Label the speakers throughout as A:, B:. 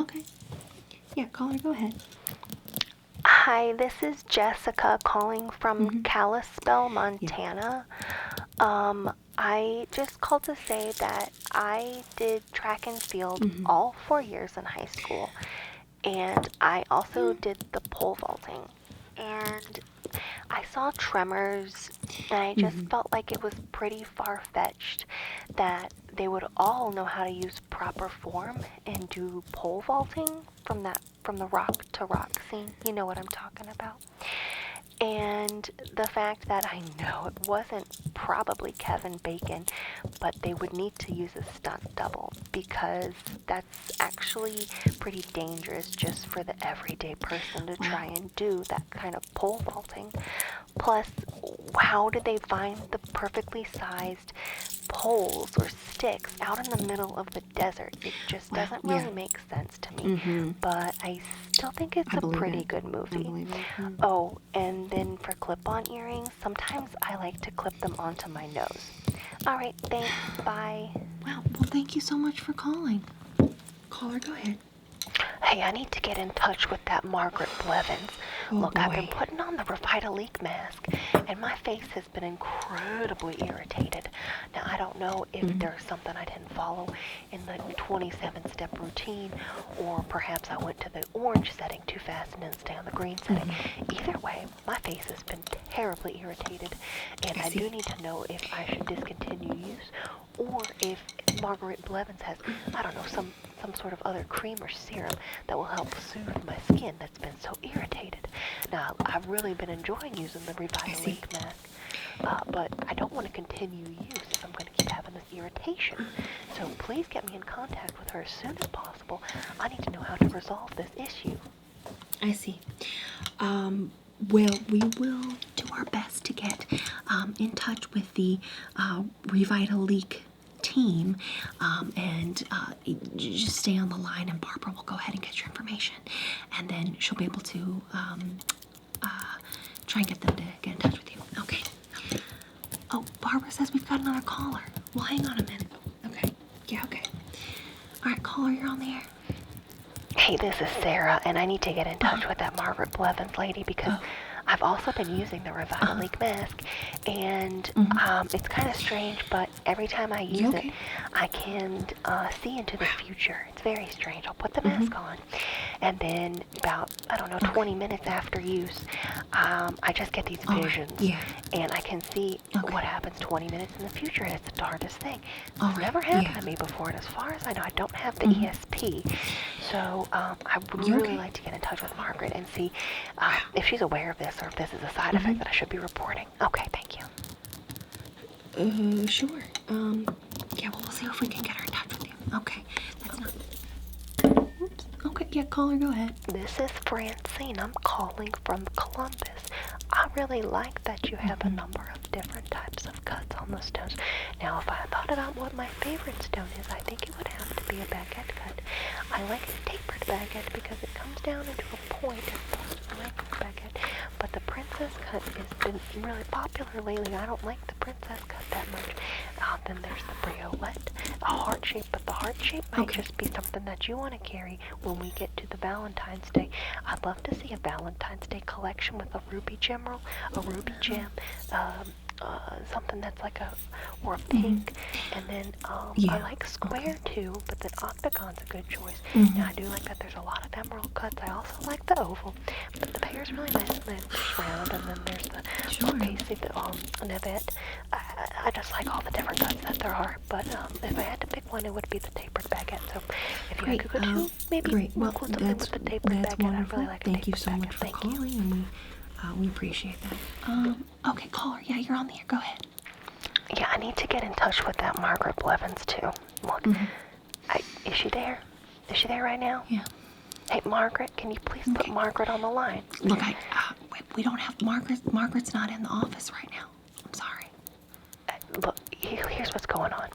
A: Okay. Yeah, caller, go ahead.
B: Hi, this is Jessica calling from Kalispell, Montana. I just called to say that I did track and field all 4 years in high school, and I also did the pole vaulting. And I saw tremors, and I just felt like it was pretty far-fetched that they would all know how to use proper form and do pole vaulting from the rock to rock scene. You know what I'm talking about. And the fact that I know it wasn't probably Kevin Bacon, but they would need to use a stunt double because that's actually pretty dangerous just for the everyday person to try and do that kind of pole vaulting. Plus, how did they find the perfectly sized poles or sticks out in the middle of the desert? It just doesn't really make sense to me. But I still think it's a pretty good movie. Oh, and then for clip-on earrings, sometimes I like to clip them onto my nose. All right, thanks. Bye.
A: Wow. Well, thank you so much for calling. Caller, go ahead.
B: Hey, I need to get in touch with that Margaret Blevins. Look, I've been putting on the Revitalik mask, and my face has been incredibly irritated. Now, I don't know if there's something I didn't follow in the 27-step routine, or perhaps I went to the orange setting too fast and didn't stay on the green setting. Either way, my face has been terribly irritated, and I do need to know if I should discontinue use, or if Margaret Blevins has, I don't know, some sort of other cream or serum that will help soothe my skin that's been so irritated. Now, I've really been enjoying using the Revitalik mask, but I don't want to continue use if I'm going to keep having this irritation. So please get me in contact with her as soon as possible. I need to know how to resolve this issue.
A: I see. Well, we will do our best to get in touch with the Revitalik team, and just stay on the line, and Barbara will go ahead and get your information, and then she'll be able to try and get them to get in touch with you. Okay. Oh, Barbara says we've got another caller. Well, hang on a minute. Okay. Yeah, okay. All right, caller, you're on the air.
B: Hey, this is Sarah, and I need to get in touch with that Margaret Blevins lady because I've also been using the Revitalik mask, and it's kind of strange, but every time I use it, I can see into the future. It's very strange. I'll put the mask on, and then about, I don't know, 20 minutes after use, I just get these visions, and I can see what happens 20 minutes in the future, and it's the darndest thing. It's never happened to me before, and as far as I know, I don't have the ESP, so I would really like to get in touch with Margaret and see if she's aware of this or if this is a side effect that I should be reporting. Okay, thank you.
A: Sure. Yeah, well, we'll see if we can get her in touch with you. Okay, that's not... Oops. Okay, yeah, caller, go ahead.
B: This is Francine. I'm calling from Columbus. I really like that you have a number of different types of cuts on the stones. Now, if I thought about what my favorite stone is, I think it would have to be a baguette cut. I like a tapered baguette because it comes down into a point as opposed to a micro baguette. But the princess cut has been really popular lately. I don't like the princess cut that much. Then there's the briolette, a heart shape, but the heart shape might just be something that you want to carry when we get to the Valentine's Day. I'd love to see a Valentine's Day collection with a ruby gem, something that's like or a pink, and then I like square too, but then octagon's a good choice. Now I do like that there's a lot of emerald cuts. I also like the oval, but the pear's really nice, and then there's round, and then there's the pasty, the navette. I just like all the different cuts that there are, but if I had to pick one, it would be the tapered baguette. So if you could go to maybe include something with the tapered baguette,
A: wonderful.
B: I'd really like a
A: Thank you
B: tapered
A: so
B: baguette.
A: much for
B: Thank
A: calling,
B: you.
A: and we appreciate that. Okay, caller, yeah, you're on the air. Go ahead.
B: Yeah, I need to get in touch with that Margaret Blevins too. Look, is she there? Is she there right now?
A: Yeah.
B: Hey, Margaret, can you please put Margaret on the line?
A: Look, we don't have Margaret. Margaret's not in the office right now. I'm sorry.
B: Look, here's what's going on.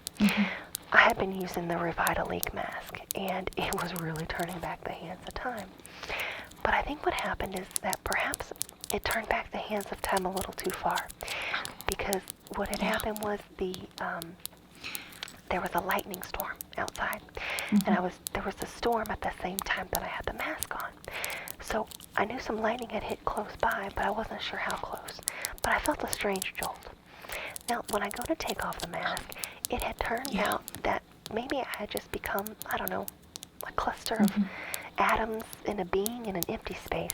B: I had been using the Revitalik mask, and it was really turning back the hands of time. But I think what happened is that perhaps it turned back the hands of time a little too far, because what had happened was there was a lightning storm outside, and there was a storm at the same time that I had the mask on. So I knew some lightning had hit close by, but I wasn't sure how close. But I felt a strange jolt. Now, when I go to take off the mask, it had turned out that maybe I had just become, I don't know, a cluster of atoms in a being in an empty space.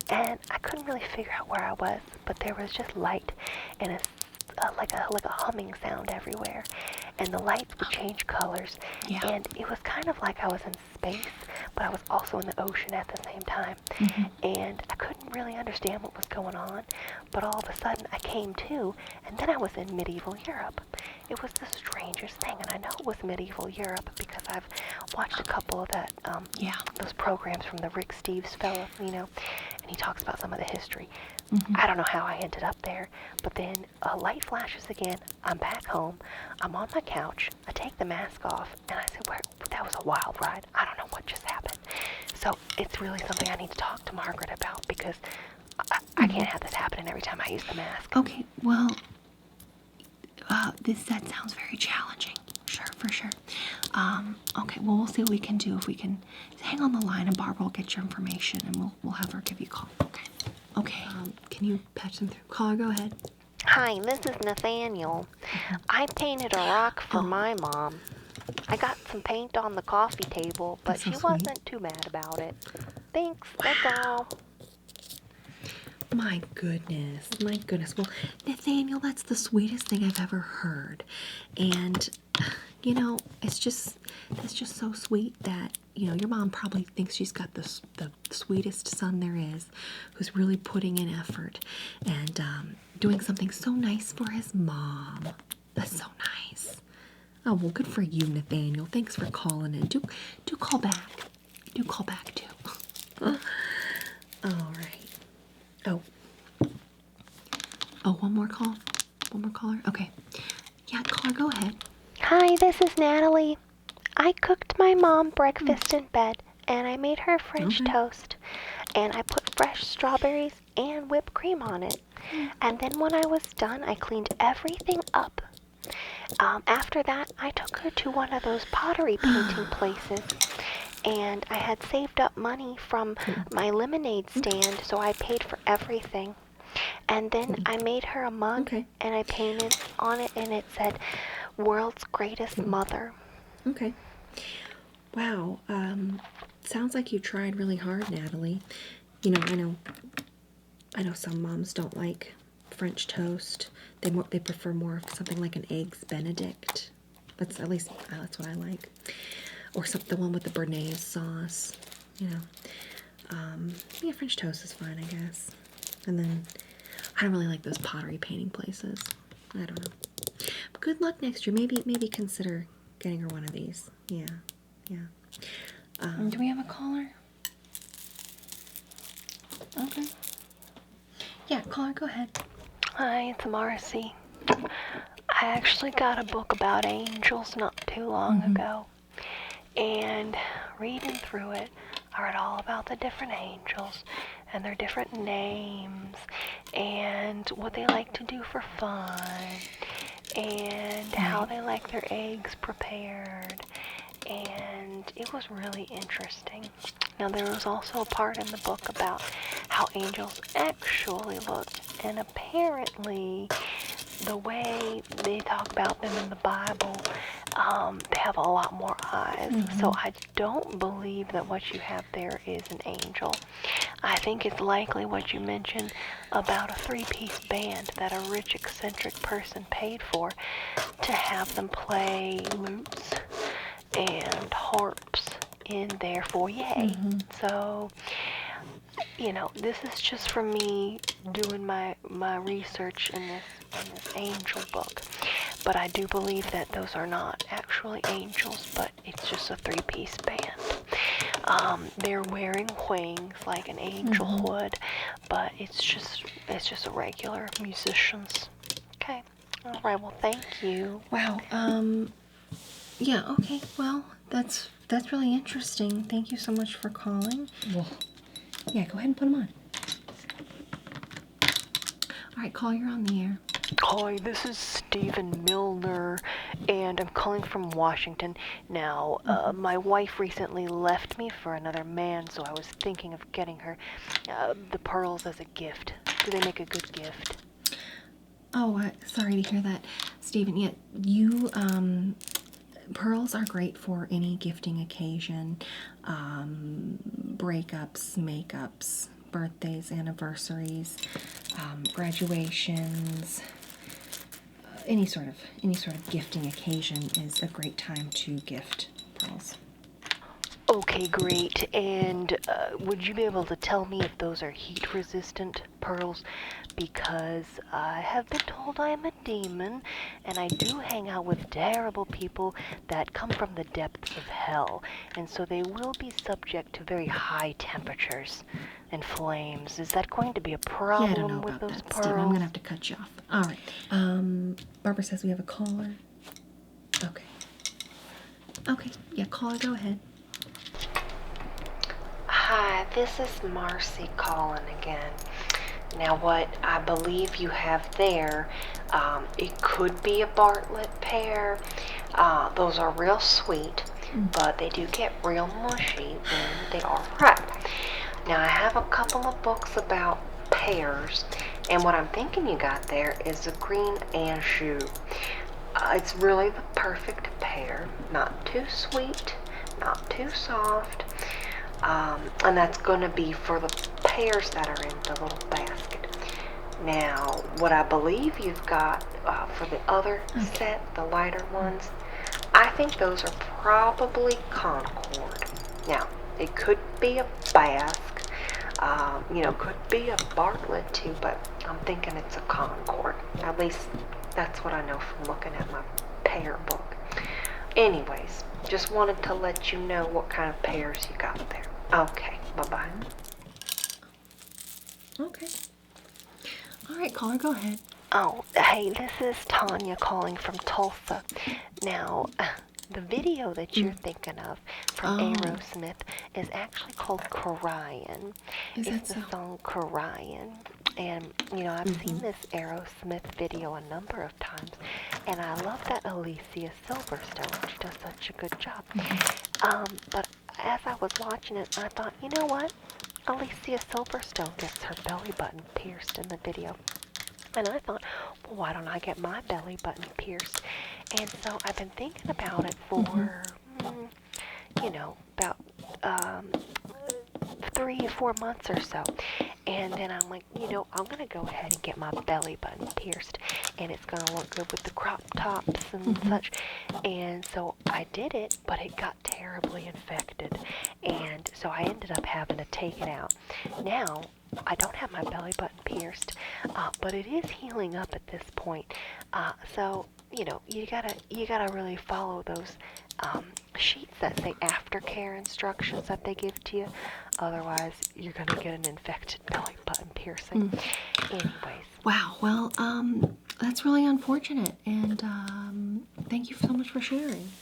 B: And I couldn't really figure out where I was, but there was just light and like a humming sound everywhere. And the lights would change colors.
A: Yeah.
B: And it was kind of like I was in space, but I was also in the ocean at the same time. And I couldn't really understand what was going on, but all of a sudden I came to, and then I was in medieval Europe. It was the strangest thing, and I know it was medieval Europe because I've watched a couple of that, those programs from the Rick Steves fellow, you know, and he talks about some of the history. I don't know how I ended up there, but then a light flashes again. I'm back home. I'm on my couch. I take the mask off, and I said, that was a wild ride. I don't know what just happened. So it's really something I need to talk to Margaret about because I can't have this happening every time I use the mask.
A: Okay, well, that sounds very challenging. Sure, for sure. Okay, well, we'll see what we can do. If we can hang on the line, and Barbara will get your information, and we'll have her give you a call. Okay. Can you patch them through? Caller, go ahead.
B: Hi, this is Nathaniel. I painted a rock for my mom. I got some paint on the coffee table, but
A: That's so
B: she
A: sweet.
B: wasn't too mad about it. Thanks, that's all.
A: My goodness. Well, Nathaniel, that's the sweetest thing I've ever heard. And, you know, it's just so sweet that, you know, your mom probably thinks she's got the sweetest son there is, who's really putting in effort and doing something so nice for his mom. That's so nice. Oh, well, good for you, Nathaniel. Thanks for calling in. Do call back. Do call back, too. All right. Oh, one more call? One more caller? Okay. Yeah, caller, go ahead.
B: Hi, this is Natalie. I cooked my mom breakfast in bed, and I made her French toast. And I put fresh strawberries and whipped cream on it. And then when I was done, I cleaned everything up. After that, I took her to one of those pottery painting places. And I had saved up money from my lemonade stand, so I paid for everything. And then I made her a mug, and I painted on it, and it said, "World's Greatest Mother."
A: Okay. Wow. Sounds like you tried really hard, Natalie. You know, I know some moms don't like French toast. They prefer more of something like an eggs Benedict. That's what I like. Or the one with the béarnaise sauce. You know. Yeah, French toast is fine, I guess. And then I don't really like those pottery painting places. I don't know. But good luck next year. Maybe consider getting her one of these. Yeah. Do we have a caller? Okay. Yeah, caller, go ahead.
B: Hi, it's Marcy. I actually got a book about angels not too long ago. And reading through it, I read all about the different angels and their different names and what they like to do for fun and how they like their eggs prepared. And it was really interesting. Now, there was also a part in the book about how angels actually look, and apparently the way they talk about them in the Bible, they have a lot more eyes. So I don't believe that what you have there is an angel. I think it's likely what you mentioned about a three-piece band that a rich, eccentric person paid for to have them play lutes and harps in their foyer. So, you know, this is just from me doing my research in this angel book. But I do believe that those are not actually angels, but it's just a three-piece band. They're wearing wings like an angel would, but it's just a regular musicians. Okay. All right. Well, thank you.
A: Wow. Yeah. Okay. Well, that's really interesting. Thank you so much for calling. Well, yeah. Go ahead and put them on. All right, caller, you're on the air.
B: Hi, this is Stephen Milner, and I'm calling from Washington. Now, my wife recently left me for another man, so I was thinking of getting her the pearls as a gift. Do they make a good gift?
A: Oh, sorry to hear that, Stephen. Yeah, pearls are great for any gifting occasion, breakups, makeups, birthdays, anniversaries, graduations. Any sort of gifting occasion is a great time to gift pearls.
B: Okay, great. And would you be able to tell me if those are heat-resistant pearls? Because I have been told I am a demon, and I do hang out with terrible people that come from the depths of hell, and so they will be subject to very high temperatures and flames. Is that going to be a
A: Yeah,
B: problem
A: I don't know
B: with
A: about
B: those
A: that,
B: pearls?
A: Stephen. I'm gonna have to cut you off. All right. Barbara says we have a caller. Okay. Okay. Yeah, caller, go ahead.
C: Hi, this is Marcy calling again. Now, what I believe you have there, it could be a Bartlett pear. Those are real sweet, but they do get real mushy when they are ripe. Now, I have a couple of books about pears, and what I'm thinking you got there is a green anjou. It's really the perfect pear, not too sweet, not too soft. And that's going to be for the pears that are in the little basket. Now, what I believe you've got for the other set, the lighter ones, I think those are probably Concord. Now, it could be a Basque, could be a Bartlett too, but I'm thinking it's a Concord. At least that's what I know from looking at my pear book. Anyways, just wanted to let you know what kind of pears you got there. Okay, bye-bye.
A: Okay. All right, caller, go ahead.
B: Oh, hey, this is Tanya calling from Tulsa. Now, the video that you're thinking of from Aerosmith is actually called Crying.
A: Is
B: It's
A: that
B: the
A: so?
B: song Crying. And, I've seen this Aerosmith video a number of times, and I love that Alicia Silverstone. She does such a good job. But as I was watching it, I thought, you know what? Alicia Silverstone gets her belly button pierced in the video. And I thought, well, why don't I get my belly button pierced? And so I've been thinking about it for, about 3 or 4 months or so. And then I'm like, I'm going to go ahead and get my belly button pierced. And it's going to look good with the crop tops and such. And so I did it, but it got terribly infected. And so I ended up having to take it out. Now, I don't have my belly button pierced, but it is healing up at this point. So you gotta really follow those sheets that say aftercare instructions that they give to you. Otherwise, you're gonna get an infected belly button piercing. Anyways.
A: Wow. Well, that's really unfortunate, and thank you so much for sharing.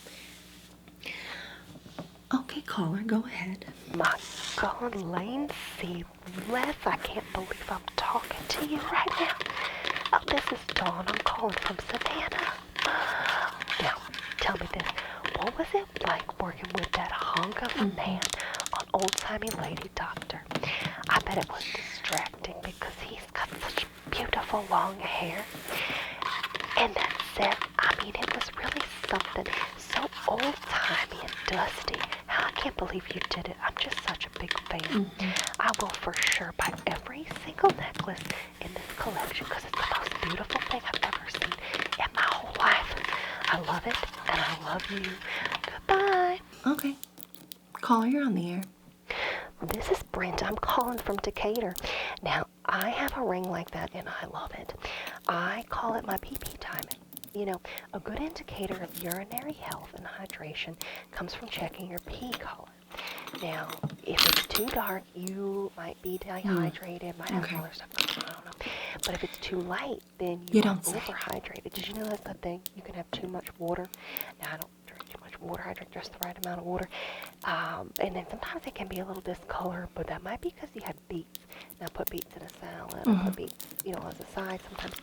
A: Okay, caller, go ahead.
B: My God, Lane C. Les, I can't believe I'm talking to you right now. Oh, this is Dawn. I'm calling from Savannah. Now, tell me this. What was it like working with that hunk of a man on Old-Timey Lady Doctor? I bet it was distracting because he's got such beautiful long hair. And that set, it was really something so old-timey and dusty. I can't believe you did it. I'm just such a big fan. I will for sure buy every single necklace in this collection because it's the most beautiful thing I've ever seen in my whole life. I love it, and I love you. Goodbye.
A: Okay. Caller, you're on the air.
B: This is Brent. I'm calling from Decatur. Now, I have a ring like that, and I love it. I call it my pee-pee time. A good indicator of urinary health and hydration comes from checking your pee color. Now, if it's too dark, you might be dehydrated, might have some other stuff going on, I don't know. But if it's too light, then you are
A: don't say.
B: overhydrated. Did you know that's the thing? You can have too much water. Now, I don't drink too much water. I drink just the right amount of water. And then sometimes it can be a little discolored, but that might be because you had beets. And I put beets in a salad. I put beets, as a side sometimes.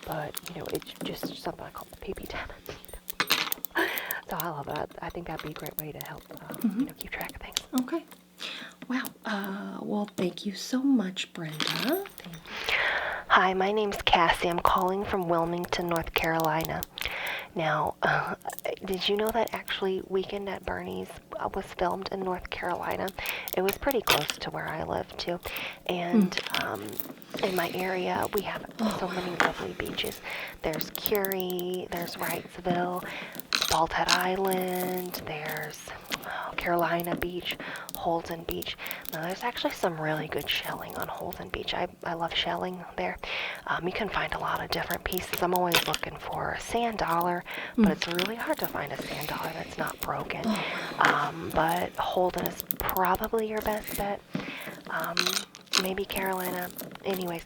B: But, it's just something I call the PP diamond. So I love it. I think that'd be a great way to help, keep track of things.
A: Okay. Wow. Well, thank you so much, Brenda.
B: Hi, my name's Cassie. I'm calling from Wilmington, North Carolina. Now, did you know that actually Weekend at Bernie's was filmed in North Carolina? It was pretty close to where I live, too. And in my area, we have so many lovely beaches. There's Curie, there's Wrightsville, Salthead Island, there's Carolina Beach, Holden Beach. Now, there's actually some really good shelling on Holden Beach. I love shelling there. You can find a lot of different pieces. I'm always looking for a sand dollar, but it's really hard to find a sand dollar that's not broken. But Holden is probably your best bet. Maybe Carolina. Anyways,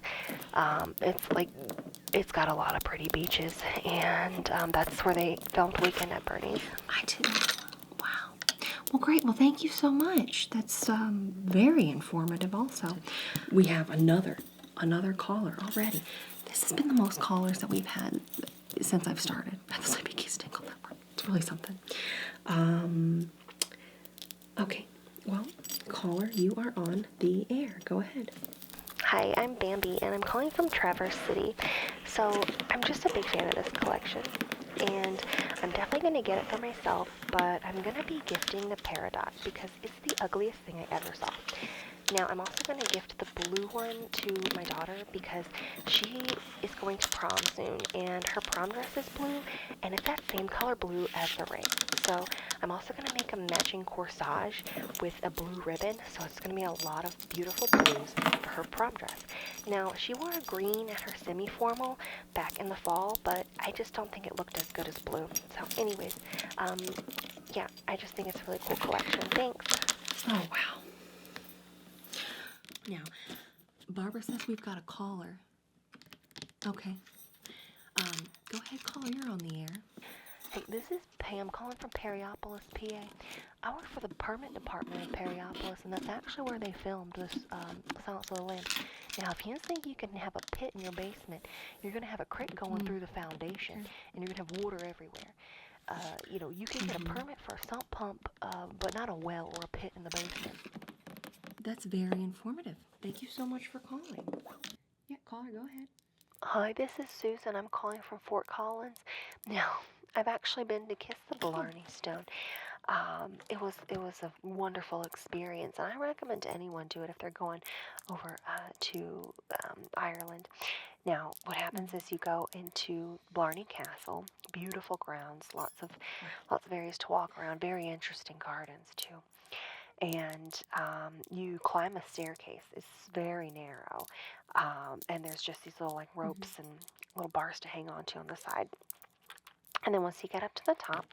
B: it's got a lot of pretty beaches, and that's where they filmed Weekend at Bernie's.
A: I didn't. Wow. Well, great. Well, thank you so much. That's very informative also. We have another caller already. This has been the most callers that we've had since I've started at the Sleepy Keys Tingle Network. It's really something. Okay. Well, caller, you are on the air. Go ahead.
B: Hi, I'm Bambi, and I'm calling from Traverse City. So I'm just a big fan of this collection, and I'm definitely going to get it for myself, but I'm going to be gifting the Peridot because it's the ugliest thing I ever saw. Now, I'm also going to gift the blue one to my daughter because she is going to prom soon, and her prom dress is blue, and it's that same color blue as the ring. So I'm also going to make a matching corsage with a blue ribbon, so it's going to be a lot of beautiful blues for her prom dress. Now, she wore a green at her semi-formal back in the fall, but I just don't think it looked as good as blue. So anyways, yeah, I just think it's a really cool collection. Thanks.
A: Oh, wow. Now, Barbara says we've got a caller. Okay. Go ahead, caller. You're on the air.
B: Hey, this is Pam calling from Perryopolis, PA. I work for the permit department in Perryopolis, and that's actually where they filmed this Silence of the Lambs. Now, if you think you can have a pit in your basement, you're going to have a creek going through the foundation, and you're going to have water everywhere. You can get a permit for a sump pump, but not a well or a pit in the basement.
A: That's very informative. Thank you so much for calling. Yeah, caller, go ahead.
B: Hi, this is Susan. I'm calling from Fort Collins. Now, I've actually been to kiss the Blarney stone. It was a wonderful experience, and I recommend anyone do it if they're going over to Ireland. Now, what happens is you go into Blarney Castle, beautiful grounds, lots of areas to walk around, very interesting gardens too. And you climb a staircase. It's very narrow, and there's just these little ropes and little bars to hang on to on the side. And then once you get up to the top,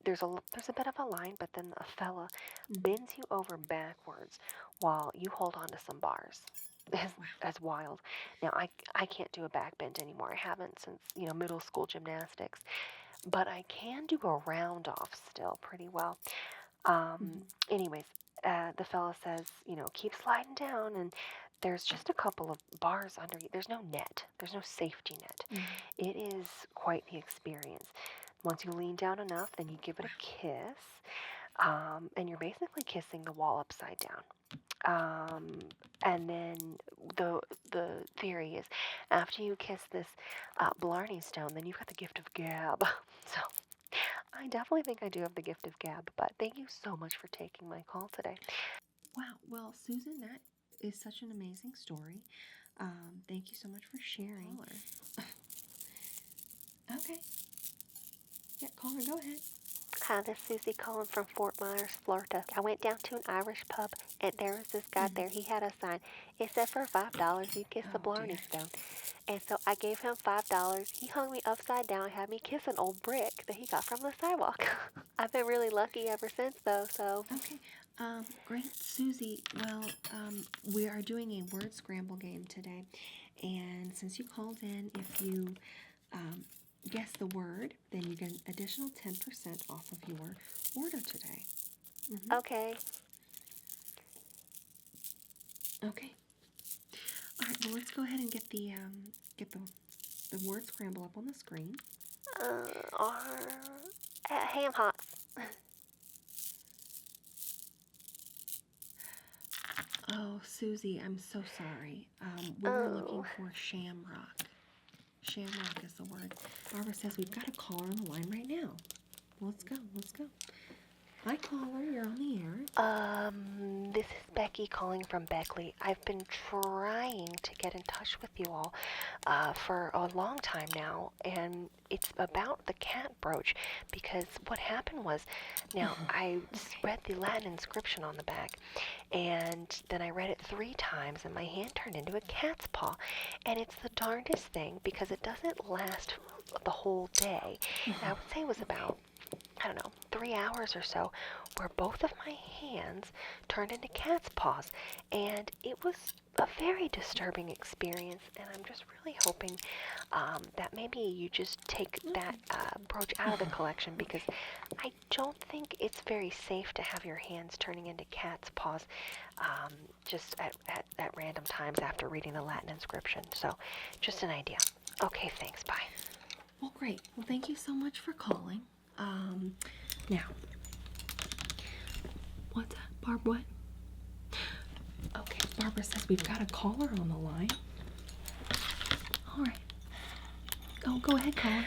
B: there's a bit of a line, but then a fella bends you over backwards while you hold on to some bars. As wild. Now I can't do a back bend anymore. I haven't since middle school gymnastics, but I can do a round off still pretty well. Anyways, the fella says, keep sliding down, and there's just a couple of bars under you. There's no net. There's no safety net. It is quite the experience. Once you lean down enough, then you give it a kiss, and you're basically kissing the wall upside down. And then the theory is, after you kiss this Blarney stone, then you've got the gift of gab. So I definitely think I do have the gift of gab, but thank you so much for taking my call today.
A: Wow. Well, Susan, that is such an amazing story. Thank you so much for sharing. Okay. Yeah, caller, go ahead.
B: Hi, this is Susie calling from Fort Myers, Florida. I went down to an Irish pub, and there was this guy there. He had a sign. It said for $5, you kiss the Blarney stone. And so I gave him $5. He hung me upside down and had me kiss an old brick that he got from the sidewalk. I've been really lucky ever since, though, so.
A: Okay. Great, Susie. Well, we are doing a word scramble game today. And since you called in, if you guess the word, then you get an additional 10% off of your order today.
B: Okay.
A: Okay. All right. Well, let's go ahead and get the word scramble up on the screen.
B: Ham hocks.
A: Oh, Susie, I'm so sorry. We were looking for shamrock. Shamrock is the word. Barbara says we've got a caller on the line right now. Let's go. Hi, caller. You're on the air.
C: This is Becky calling from Beckley. I've been trying to get in touch with you all for a long time now, and it's about the cat brooch, because what happened was, now I read the Latin inscription on the back, and then I read it 3 times, and my hand turned into a cat's paw, and it's the darndest thing, because it doesn't last the whole day. I would say it was about, I don't know, 3 hours or so, where both of my hands turned into cat's paws, and it was a very disturbing experience, and I'm just really hoping that maybe you just take that brooch out of the collection, because I don't think it's very safe to have your hands turning into cat's paws just at random times after reading the Latin inscription. So just an idea. Okay, thanks, bye.
A: Well, great. Well, thank you so much for calling. Now, what's that? Barb, what? Okay, Barbara says we've got a caller on the line. All right. Oh, go ahead, caller.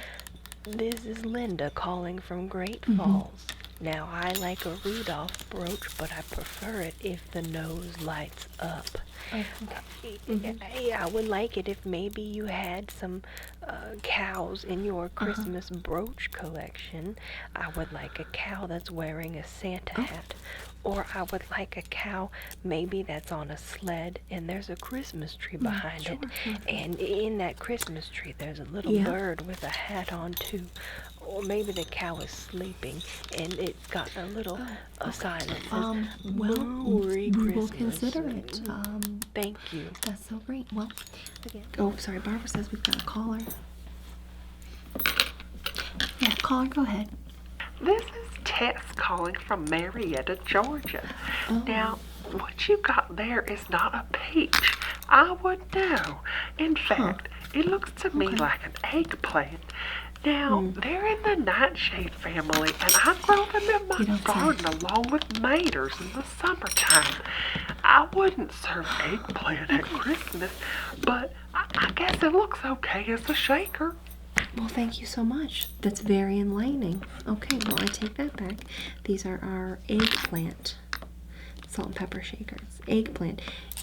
C: This is Linda calling from Great Falls. Now, I like a Rudolph brooch, but I prefer it if the nose lights up. I would like it if maybe you had some cows in your Christmas brooch collection. I would like a cow that's wearing a Santa hat. Or I would like a cow maybe that's on a sled and there's a Christmas tree behind it. And in that Christmas tree there's a little bird with a hat on too. Or maybe the cow is sleeping and it's got a little sign that says Merry Christmas.
A: We will consider it.
C: Thank you.
A: That's so great. Well, again. Oh, sorry. Barbara says we've got a caller. Yeah, caller, go ahead.
D: This is Tess calling from Marietta, Georgia. Now, what you got there is not a peach. I would know. In fact, it looks to me like an eggplant. Now, they're in the nightshade family, and I grow them in my garden along with maters in the summertime. I wouldn't serve eggplant at Christmas, but I guess it looks okay as a shaker.
A: Well, thank you so much. That's very enlightening. Okay, well, I take that back. These are our eggplant salt and pepper shakers. Eggplant.